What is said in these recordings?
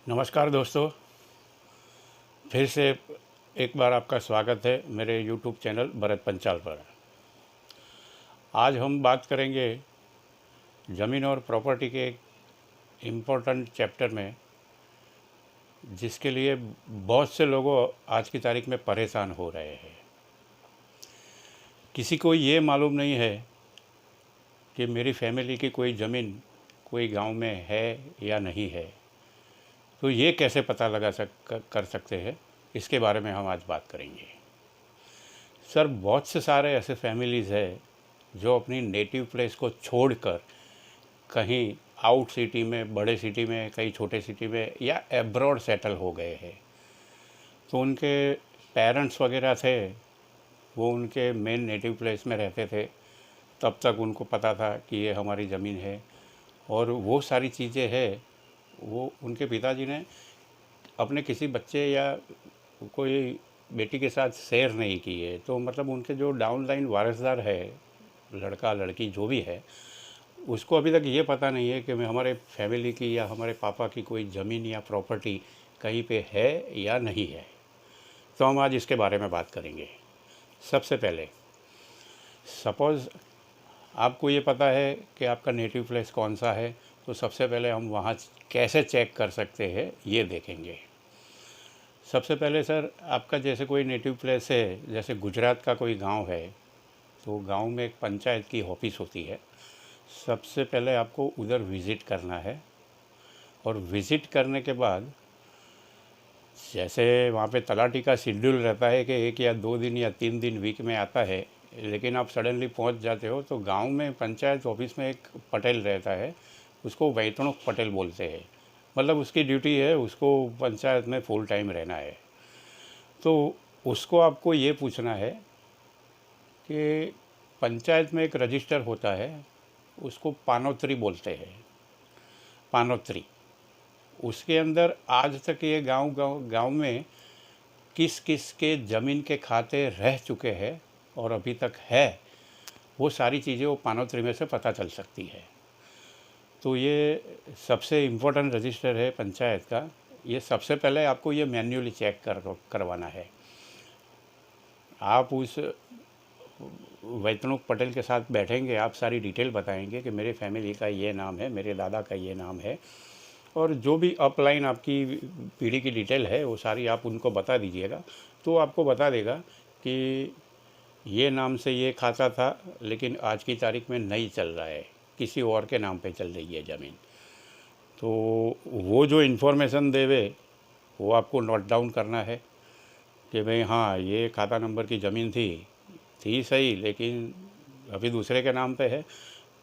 नमस्कार दोस्तों, फिर से एक बार आपका स्वागत है मेरे यूट्यूब चैनल भरत पंचाल पर। आज हम बात करेंगे ज़मीन और प्रॉपर्टी के एक इम्पोर्टेंट चैप्टर में, जिसके लिए बहुत से लोगों आज की तारीख में परेशान हो रहे हैं। किसी को ये मालूम नहीं है कि मेरी फैमिली की कोई ज़मीन कोई गांव में है या नहीं है, तो ये कैसे पता कर सकते हैं, इसके बारे में हम आज बात करेंगे। सर, बहुत से सारे ऐसे फैमिलीज़ हैं जो अपनी नेटिव प्लेस को छोड़कर कहीं आउट सिटी में, बड़े सिटी में, कहीं छोटे सिटी में या एब्रॉड सेटल हो गए हैं। तो उनके पेरेंट्स वगैरह थे, वो उनके मेन नेटिव प्लेस में रहते थे, तब तक उनको पता था कि ये हमारी ज़मीन है, और वो सारी चीज़ें हैं वो उनके पिताजी ने अपने किसी बच्चे या कोई बेटी के साथ शेयर नहीं की है। तो मतलब उनके जो डाउन लाइन वारिसदार है, लड़का लड़की जो भी है, उसको अभी तक ये पता नहीं है कि मैं हमारे फैमिली की या हमारे पापा की कोई ज़मीन या प्रॉपर्टी कहीं पे है या नहीं है। तो हम आज इसके बारे में बात करेंगे। सबसे पहले, सपोज़ आपको ये पता है कि आपका नेटिव प्लेस कौन सा है, तो सबसे पहले हम वहाँ कैसे चेक कर सकते हैं ये देखेंगे। सबसे पहले सर, आपका जैसे कोई नेटिव प्लेस है, जैसे गुजरात का कोई गांव है, तो गांव में एक पंचायत की ऑफिस होती है। सबसे पहले आपको उधर विज़िट करना है, और विज़िट करने के बाद जैसे वहाँ पे तलाटी का शेड्यूल रहता है कि 1 या 2 दिन या 3 दिन वीक में आता है, लेकिन आप सडनली पहुँच जाते हो। तो गांव में पंचायत ऑफिस में एक पटेल रहता है, उसको वैतणुक पटेल बोलते हैं। मतलब उसकी ड्यूटी है, उसको पंचायत में फुल टाइम रहना है। तो उसको आपको ये पूछना है कि पंचायत में एक रजिस्टर होता है, उसको पानोत्री बोलते हैं, पानोत्री। उसके अंदर आज तक ये गांव में किस किस के ज़मीन के खाते रह चुके हैं और अभी तक है, वो सारी चीज़ें वो पानोत्री में से पता चल सकती है। तो ये सबसे इम्पोर्टेंट रजिस्टर है पंचायत का। ये सबसे पहले आपको ये मैन्युअली चेक करवाना है। आप उस वैतणुक पटेल के साथ बैठेंगे, आप सारी डिटेल बताएंगे कि मेरे फैमिली का ये नाम है, मेरे दादा का ये नाम है, और जो भी अपलाइन आपकी पीढ़ी की डिटेल है वो सारी आप उनको बता दीजिएगा। तो आपको बता देगा कि ये नाम से ये खाता था, लेकिन आज की तारीख में नहीं चल रहा है, किसी और के नाम पे चल रही है ज़मीन। तो वो जो इन्फॉर्मेशन देवे वो आपको नोट डाउन करना है कि भाई हाँ, ये खाता नंबर की ज़मीन थी सही, लेकिन अभी दूसरे के नाम पे है।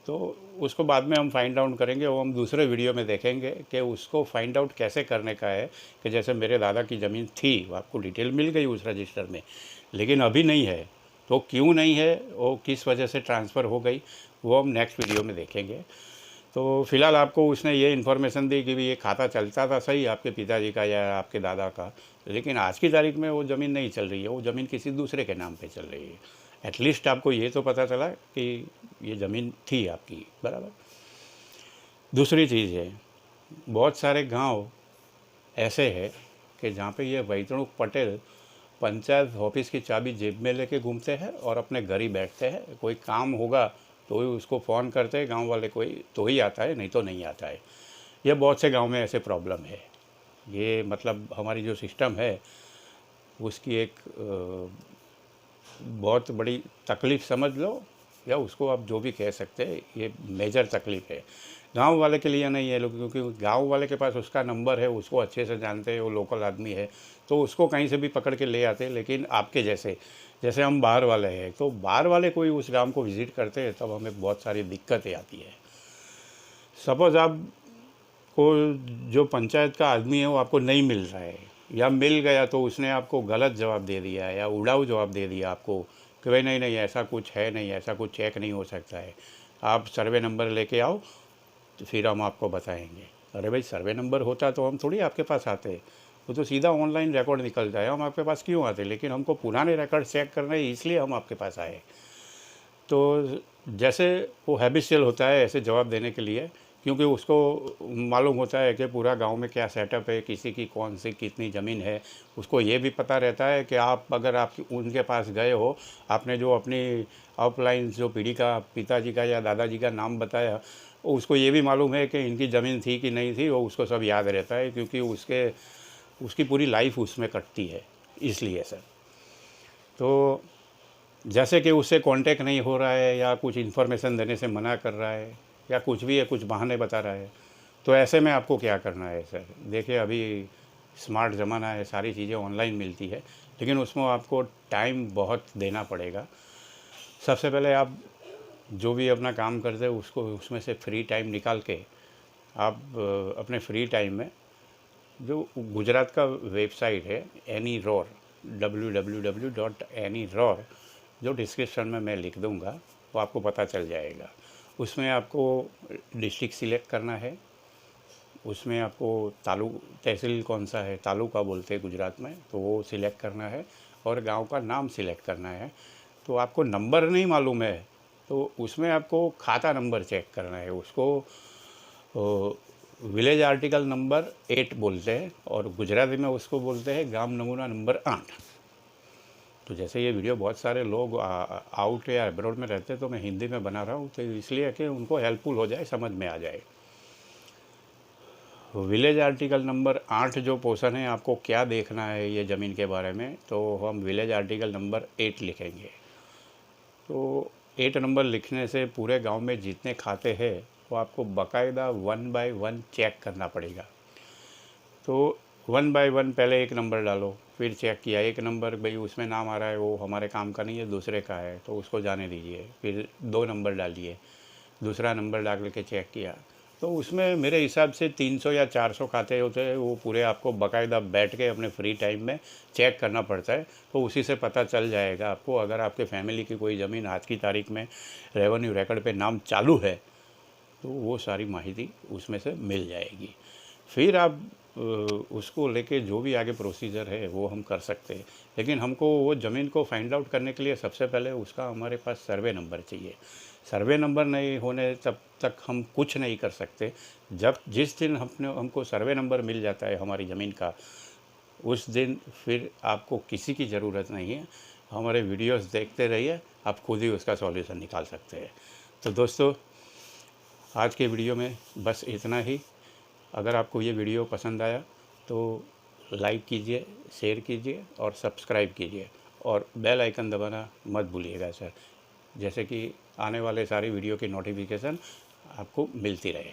तो उसको बाद में हम फाइंड आउट करेंगे, वो हम दूसरे वीडियो में देखेंगे कि उसको फाइंड आउट कैसे करने का है। कि जैसे मेरे दादा की ज़मीन थी, वो आपको डिटेल मिल गई उस रजिस्टर में, लेकिन अभी नहीं है, तो क्यों नहीं है, वो किस वजह से ट्रांसफ़र हो गई, वो हम नेक्स्ट वीडियो में देखेंगे। तो फ़िलहाल आपको उसने ये इन्फॉर्मेशन दी कि भाई ये खाता चलता था सही आपके पिताजी का या आपके दादा का, लेकिन आज की तारीख में वो ज़मीन नहीं चल रही है, वो ज़मीन किसी दूसरे के नाम पे चल रही है। एटलीस्ट आपको ये तो पता चला कि ये ज़मीन थी आपकी, बराबर। दूसरी चीज़ है, बहुत सारे गांव ऐसे हैं कि जहाँ पे ये वैतणुक पटेल पंचायत ऑफिस की चाबी जेब में लेके घूमते हैं और अपने घर ही बैठते हैं। कोई काम होगा तो ही उसको फ़ोन करते हैं गांव वाले, कोई तो ही आता है, नहीं तो नहीं आता है। ये बहुत से गांव में ऐसे प्रॉब्लम है। ये मतलब हमारी जो सिस्टम है उसकी एक बहुत बड़ी तकलीफ़ समझ लो, या उसको आप जो भी कह सकते हैं, ये मेजर तकलीफ़ है। गांव वाले के लिए नहीं है लोग, क्योंकि गांव वाले के पास उसका नंबर है, उसको अच्छे से जानते हैं, वो लोकल आदमी है, तो उसको कहीं से भी पकड़ के ले आते हैं। लेकिन आपके जैसे जैसे हम बाहर वाले हैं, तो बाहर वाले कोई उस गांव को विज़िट करते हैं, तब हमें बहुत सारी दिक्कतें आती है। सपोज़ आपको जो पंचायत का आदमी है वो आपको नहीं मिल रहा है, या मिल गया तो उसने आपको गलत जवाब दे दिया या उड़ाऊ जवाब दे दिया आपको कि भाई नहीं नहीं, ऐसा कुछ है नहीं, ऐसा कुछ चेक नहीं हो सकता है, आप सर्वे नंबर लेके आओ तो फिर हम आपको बताएंगे। अरे भाई, सर्वे नंबर होता तो हम थोड़ी आपके पास आते, वो तो सीधा ऑनलाइन रिकॉर्ड निकल जाए, हम आपके पास क्यों आते। लेकिन हमको पुराने रिकॉर्ड चेक करना है, इसलिए हम आपके पास आए। तो जैसे वो हैबिचुअल होता है ऐसे जवाब देने के लिए क्योंकि उसको मालूम होता है कि पूरा गांव में क्या सेटअप है, किसी की कौन सी कितनी ज़मीन है। उसको ये भी पता रहता है कि आप अगर आप उनके पास गए हो, आपने जो अपनी अपलाइन जो पीढ़ी का पिताजी का या दादाजी का नाम बताया, उसको ये भी मालूम है कि इनकी ज़मीन थी कि नहीं थी, वो उसको सब याद रहता है, क्योंकि उसकी पूरी लाइफ उसमें कटती है, इसलिए सर। तो जैसे कि उससे कांटेक्ट नहीं हो रहा है, या कुछ इन्फॉर्मेशन देने से मना कर रहा है, या कुछ भी है, कुछ बहाने बता रहा है, तो ऐसे में आपको क्या करना है सर? देखिए, अभी स्मार्ट ज़माना है, सारी चीज़ें ऑनलाइन मिलती है, लेकिन उसमें आपको टाइम बहुत देना पड़ेगा। सबसे पहले आप जो भी अपना काम करते हैं, उसको उसमें से फ्री टाइम निकाल के आप अपने फ्री टाइम में जो गुजरात का वेबसाइट है एनीरॉर, www.anyror, जो डिस्क्रिप्शन में मैं लिख दूंगा, वो आपको पता चल जाएगा। उसमें आपको डिस्ट्रिक्ट सिलेक्ट करना है, उसमें आपको तहसील कौन सा है, तालुका बोलते हैं गुजरात में, तो वो सिलेक्ट करना है, और गांव का नाम सिलेक्ट करना है। तो आपको नंबर नहीं मालूम है, तो उसमें आपको खाता नंबर चेक करना है। उसको विलेज आर्टिकल नंबर 8 बोलते हैं, और गुजराती में उसको बोलते हैं गांव नमूना नंबर 8। तो जैसे ये वीडियो बहुत सारे लोग आउट या अब्रॉड में रहते हैं, तो मैं हिंदी में बना रहा हूँ, तो इसलिए कि उनको हेल्पफुल हो जाए, समझ में आ जाए। विलेज आर्टिकल नंबर 8 जो पोर्शन है, आपको क्या देखना है ये ज़मीन के बारे में, तो हम विलेज आर्टिकल नंबर 8 लिखेंगे। तो 8 नंबर लिखने से पूरे गांव में जितने खाते हैं, वो आपको बाकायदा 1 बाय 1 चेक करना पड़ेगा। तो 1 बाय 1 पहले एक नंबर डालो, फिर चेक किया, एक नंबर भाई उसमें नाम आ रहा है, वो हमारे काम का नहीं है, दूसरे का है, तो उसको जाने दीजिए। फिर 2 नंबर डालिए, दूसरा नंबर डाल के चेक किया, तो उसमें मेरे हिसाब से 300 या 400 खाते होते हैं। वो पूरे आपको बाकायदा बैठ के अपने फ्री टाइम में चेक करना पड़ता है। तो उसी से पता चल जाएगा आपको, अगर आपके फैमिली की कोई ज़मीन आज की तारीख में रेवेन्यू रिकॉर्ड पे नाम चालू है, तो वो सारी माहिती उसमें से मिल जाएगी। फिर आप उसको लेके जो भी आगे प्रोसीजर है वो हम कर सकते हैं। लेकिन हमको वो ज़मीन को फाइंड आउट करने के लिए सबसे पहले उसका हमारे पास सर्वे नंबर चाहिए। सर्वे नंबर नहीं होने तब तक हम कुछ नहीं कर सकते। जिस दिन हमको सर्वे नंबर मिल जाता है हमारी ज़मीन का, उस दिन फिर आपको किसी की ज़रूरत नहीं है। हमारे वीडियोस देखते रहिए, आप खुद ही उसका सॉल्यूशन निकाल सकते हैं। तो दोस्तों, आज के वीडियो में बस इतना ही। अगर आपको ये वीडियो पसंद आया तो लाइक कीजिए, शेयर कीजिए और सब्सक्राइब कीजिए, और बेल आइकन दबाना मत भूलिएगा सर, जैसे कि आने वाले सारी वीडियो की नोटिफिकेशन आपको मिलती रहे।